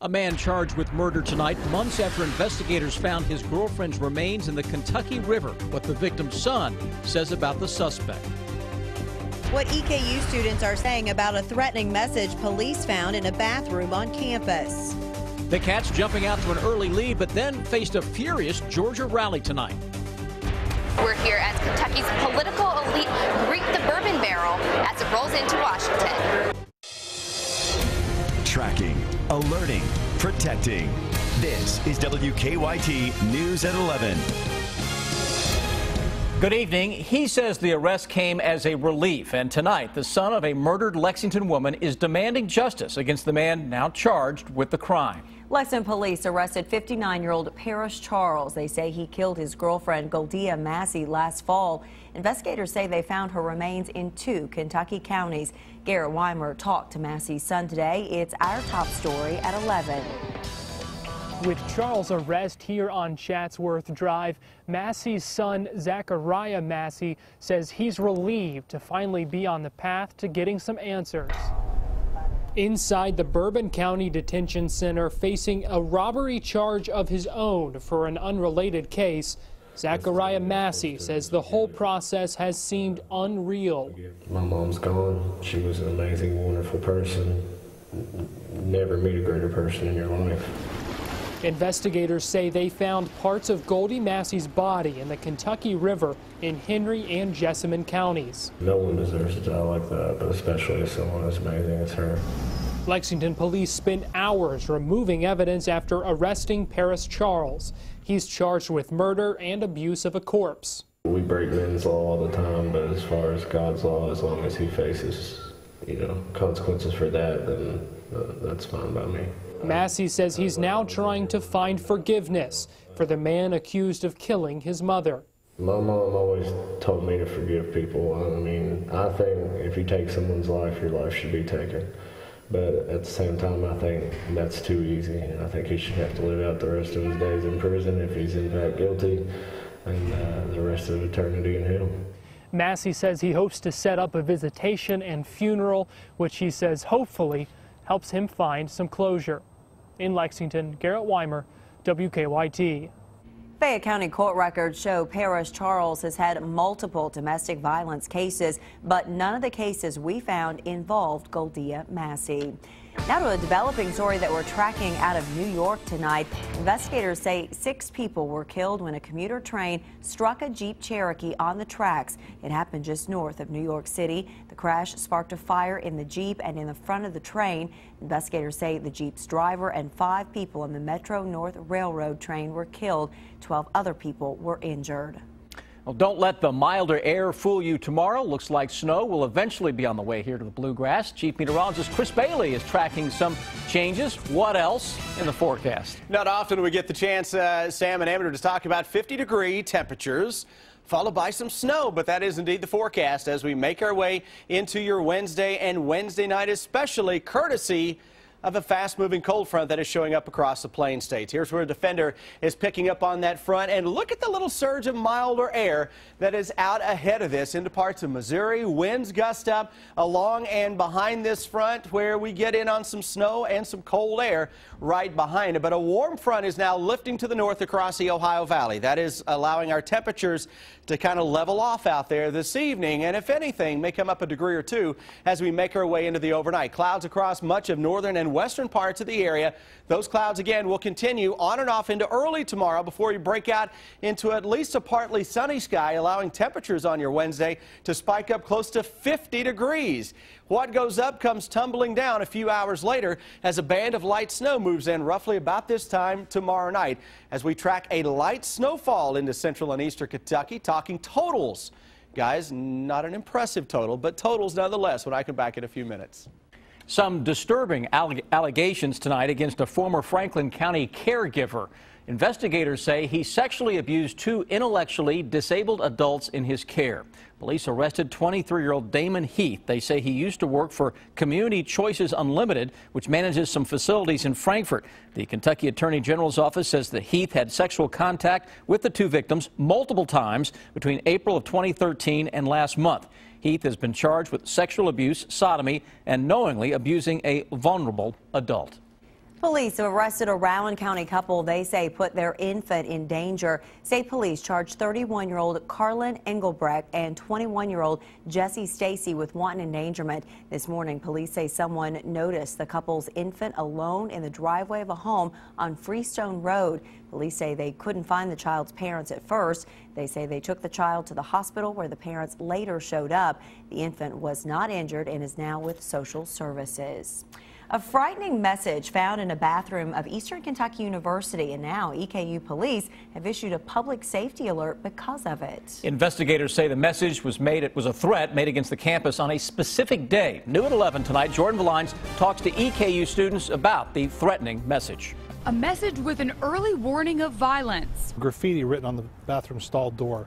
A man charged with murder tonight, months after investigators found his girlfriend's remains in the Kentucky River. What the victim's son says about the suspect. What EKU students are saying about a threatening message police found in a bathroom on campus. The Cats jumping out to an early lead, but then faced a furious Georgia rally tonight. We're here as Kentucky's political elite greet the bourbon barrel as it rolls into Washington. Tracking, alerting, protecting. This is WKYT News at 11. Good evening. He says the arrest came as a relief, and tonight the son of a murdered Lexington woman is demanding justice against the man now charged with the crime. Lexington police arrested 59-year-old Paris Charles. They say he killed his girlfriend Goldia Massey last fall. Investigators say they found her remains in 2 Kentucky counties. Garrett Weimer talked to Massey's son today. It's our top story at 11. With Charles' arrest here on Chatsworth Drive, Massey's son, Zachariah Massey, says he's relieved to finally be on the path to getting some answers. Inside the Bourbon County Detention Center, facing a robbery charge of his own for an unrelated case, Zachariah Massey says the whole process has seemed unreal. My mom's gone. She was an amazing, wonderful person. Never meet a greater person in your life. Investigators say they found parts of Goldie Massey's body in the Kentucky River in Henry and Jessamine counties. No one deserves to die like that, but especially someone as amazing as her. Lexington police spent hours removing evidence after arresting Paris Charles. He's charged with murder and abuse of a corpse. We break men's law all the time, but as far as God's law, as long as he faces, consequences for that, then that's fine by me. Massey says he's now trying to find forgiveness for the man accused of killing his mother. My mom always told me to forgive people. I mean, I think if you take someone's life, your life should be taken. But at the same time, I think that's too easy. I think he should have to live out the rest of his days in prison if he's in fact guilty, and the rest of eternity in hell. Massey says he hopes to set up a visitation and funeral, which he says hopefully helps him find some closure. In Lexington, Garrett Weimer, WKYT. Fayette County court records show Paris Charles has had multiple domestic violence cases, but none of the cases we found involved Goldia Massey. Now to a developing story that we're tracking out of New York tonight. Investigators say 6 people were killed when a commuter train struck a Jeep Cherokee on the tracks. It happened just north of New York City. The crash sparked a fire in the Jeep and in the front of the train. Investigators say the Jeep's driver and 5 people on the Metro North Railroad train were killed. 12 other people were injured. Well, don't let the milder air fool you tomorrow. Looks like snow will eventually be on the way here to the Bluegrass. Chief Meteorologist Chris Bailey is tracking some changes. What else in the forecast? Not often we get the chance, Sam and Amber, to talk about 50-degree temperatures, followed by some snow, but that is indeed the forecast as we make our way into your Wednesday and Wednesday night, especially courtesy of a fast-moving cold front that is showing up across the plain states. Here's where a defender is picking up on that front, and look at the little surge of milder air that is out ahead of this into parts of Missouri. Winds gust up along and behind this front where we get in on some snow and some cold air right behind it. But a warm front is now lifting to the north across the Ohio Valley. That is allowing our temperatures to kind of level off out there this evening, and if anything, may come up a degree or 2 as we make our way into the overnight. Clouds across much of northern and western parts of the area. Those clouds again will continue on and off into early tomorrow before you break out into at least a partly sunny sky, allowing temperatures on your Wednesday to spike up close to 50 degrees. What goes up comes tumbling down a few hours later as a band of light snow moves in roughly about this time tomorrow night as we track a light snowfall into central and eastern Kentucky. Talking totals, guys, not an impressive total, but totals nonetheless when I come back in a few minutes. Some disturbing allegations tonight against a former Franklin County caregiver. Investigators say he sexually abused 2 intellectually disabled adults in his care. Police arrested 23-year-old Damon Heath. They say he used to work for Community Choices Unlimited, which manages some facilities in Frankfort. The Kentucky Attorney General's office says that Heath had sexual contact with the 2 victims multiple times between April of 2013 and last month. Heath has been charged with sexual abuse, sodomy, and knowingly abusing a vulnerable adult. Police have arrested a Rowan County couple they say put their infant in danger. State police charged 31-year-old Carlin Engelbrecht and 21-year-old Jesse Stacy with wanton endangerment. This morning, police say someone noticed the couple's infant alone in the driveway of a home on Freestone Road. Police say they couldn't find the child's parents at first. They say they took the child to the hospital where the parents later showed up. The infant was not injured and is now with social services. A frightening message found in a bathroom of Eastern Kentucky University, and now EKU police have issued a public safety alert because of it. Investigators say the message was a threat made against the campus on a specific day. New at 11 tonight, Jordan Valines talks to EKU students about the threatening message. A message with an early warning of violence. Graffiti written on the bathroom stall door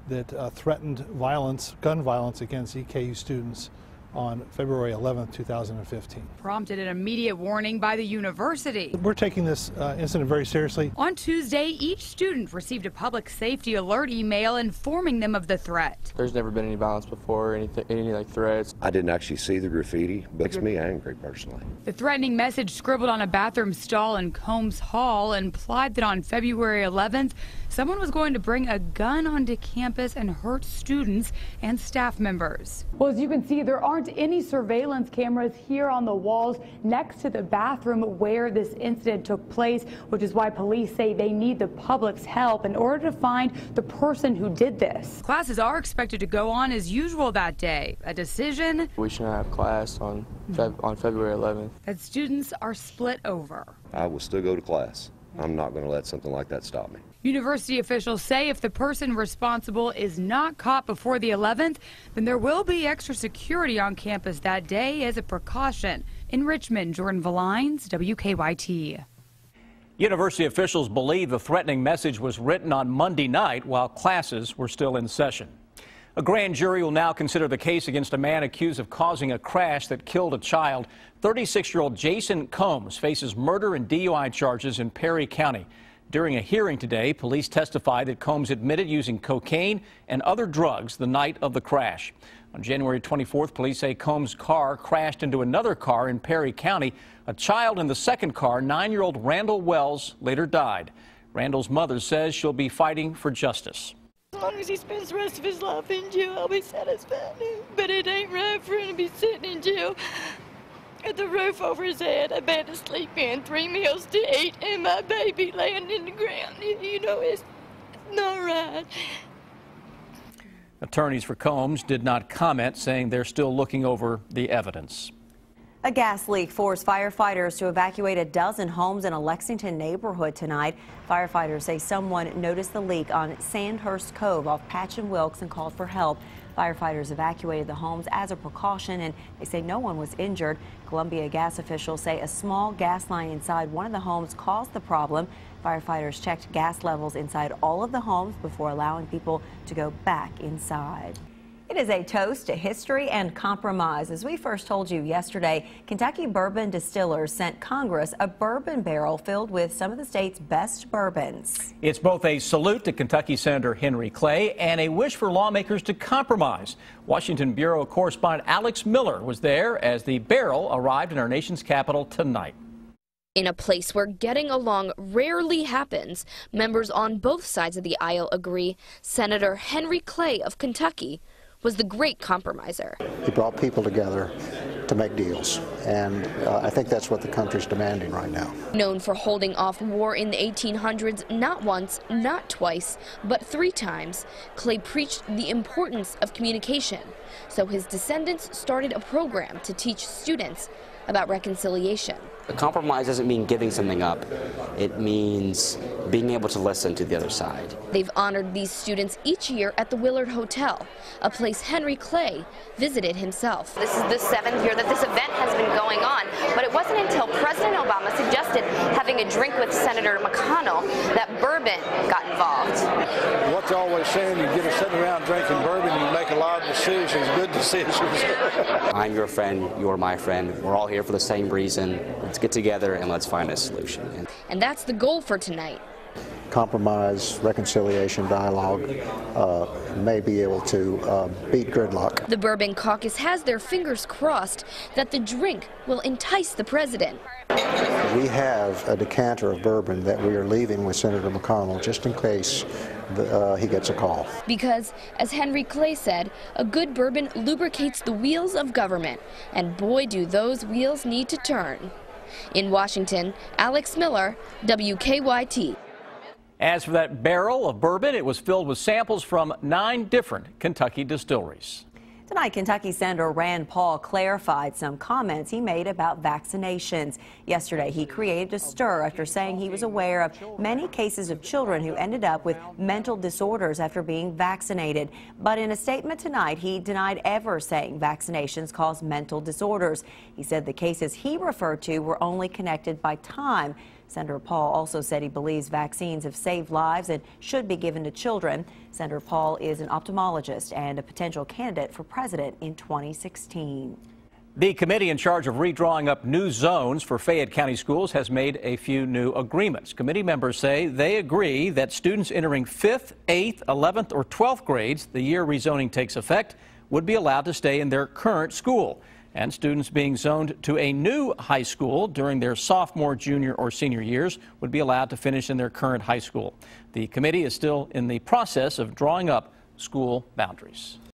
that threatened violence, gun violence against EKU students on February 11, 2015. Prompted an immediate warning by the university. We're taking this incident very seriously. On Tuesday, each student received a public safety alert email informing them of the threat. There's never been any violence before, any like threats. I didn't actually see the graffiti, but it makes me angry personally. The threatening message scribbled on a bathroom stall in Combs Hall implied that on February 11th, someone was going to bring a gun onto campus and hurt students and staff members. Well, as you can see, there aren't any surveillance cameras here on the walls next to the bathroom where this incident took place, which is why police say they need the public's help in order to find the person who did this. Classes are expected to go on as usual that day. A decision we should not have class on February 11th. That students are split over. I will still go to class. I'm not going to let something like that stop me. University officials say if the person responsible is not caught before the 11th, then there will be extra security on campus that day as a precaution. In Richmond, Jordan Valines, WKYT. University officials believe the threatening message was written on Monday night while classes were still in session. A grand jury will now consider the case against a man accused of causing a crash that killed a child. 36-year-old Jason Combs faces murder and DUI charges in Perry County. During a hearing today, police testified that Combs admitted using cocaine and other drugs the night of the crash. On January 24th, police say Combs' car crashed into another car in Perry County. A child in the second car, 9-year-old Randall Wells, later died. Randall's mother says she'll be fighting for justice. As long as he spends the rest of his life in jail, I'll be satisfied. But it ain't right for him to be sitting in jail with the roof over his head, a bed to sleep in, 3 meals to eat, and my baby laying in the ground. You know, it's not right. Attorneys for Combs did not comment, saying they're still looking over the evidence. A gas leak forced firefighters to evacuate a dozen homes in a Lexington neighborhood tonight. Firefighters say someone noticed the leak on Sandhurst Cove off Patch and Wilkes and called for help. Firefighters evacuated the homes as a precaution, and they say no one was injured. Columbia Gas officials say a small gas line inside one of the homes caused the problem. Firefighters checked gas levels inside all of the homes before allowing people to go back inside. It is a toast to history and compromise. As we first told you yesterday, Kentucky bourbon distillers sent Congress a bourbon barrel filled with some of the state's best bourbons. It's both a salute to Kentucky Senator Henry Clay and a wish for lawmakers to compromise. Washington Bureau correspondent Alex Miller was there as the barrel arrived in our nation's capital tonight. In a place where getting along rarely happens, members on both sides of the aisle agree Senator Henry Clay of Kentucky was the great compromiser. He brought people together to make deals, and I think that's what the country's demanding right now. Known for holding off war in the 1800s, not once, not twice, but 3 times, Clay preached the importance of communication. So his descendants started a program to teach students about reconciliation. A compromise doesn't mean giving something up. It means being able to listen to the other side. They've honored these students each year at the Willard Hotel, a place Henry Clay visited himself. This is the 7th year that this event has been going on, but it wasn't until President Obama suggested having a drink with Senator McConnell that bourbon got involved. What's always saying, you get to sitting around drinking bourbon, you make a lot of decisions, good decisions. I'm your friend, you're my friend. We're all here for the same reason. Let's get together and let's find a solution. And that's the goal for tonight, Compromise, reconciliation, dialogue may be able to beat gridlock. The Bourbon Caucus has their fingers crossed that the drink will entice the president. We have a decanter of bourbon that we are leaving with Senator McConnell just in case he gets a call. Because, as Henry Clay said, a good bourbon lubricates the wheels of government, and boy do those wheels need to turn. In Washington, Alex Miller, WKYT. As for that barrel of bourbon, it was filled with samples from 9 different Kentucky distilleries. Tonight, Kentucky Senator Rand Paul clarified some comments he made about vaccinations. Yesterday, he created a stir after saying he was aware of many cases of children who ended up with mental disorders after being vaccinated. But in a statement tonight, he denied ever saying vaccinations cause mental disorders. He said the cases he referred to were only connected by time. Senator Paul also said he believes vaccines have saved lives and should be given to children. Senator Paul is an ophthalmologist and a potential candidate for president in 2016. The committee in charge of redrawing up new zones for Fayette County schools has made a few new agreements. Committee members say they agree that students entering 5th, 8th, 11th, or 12th grades the year rezoning takes effect would be allowed to stay in their current school. And students being zoned to a new high school during their sophomore, junior, or senior years would be allowed to finish in their current high school. The committee is still in the process of drawing up school boundaries.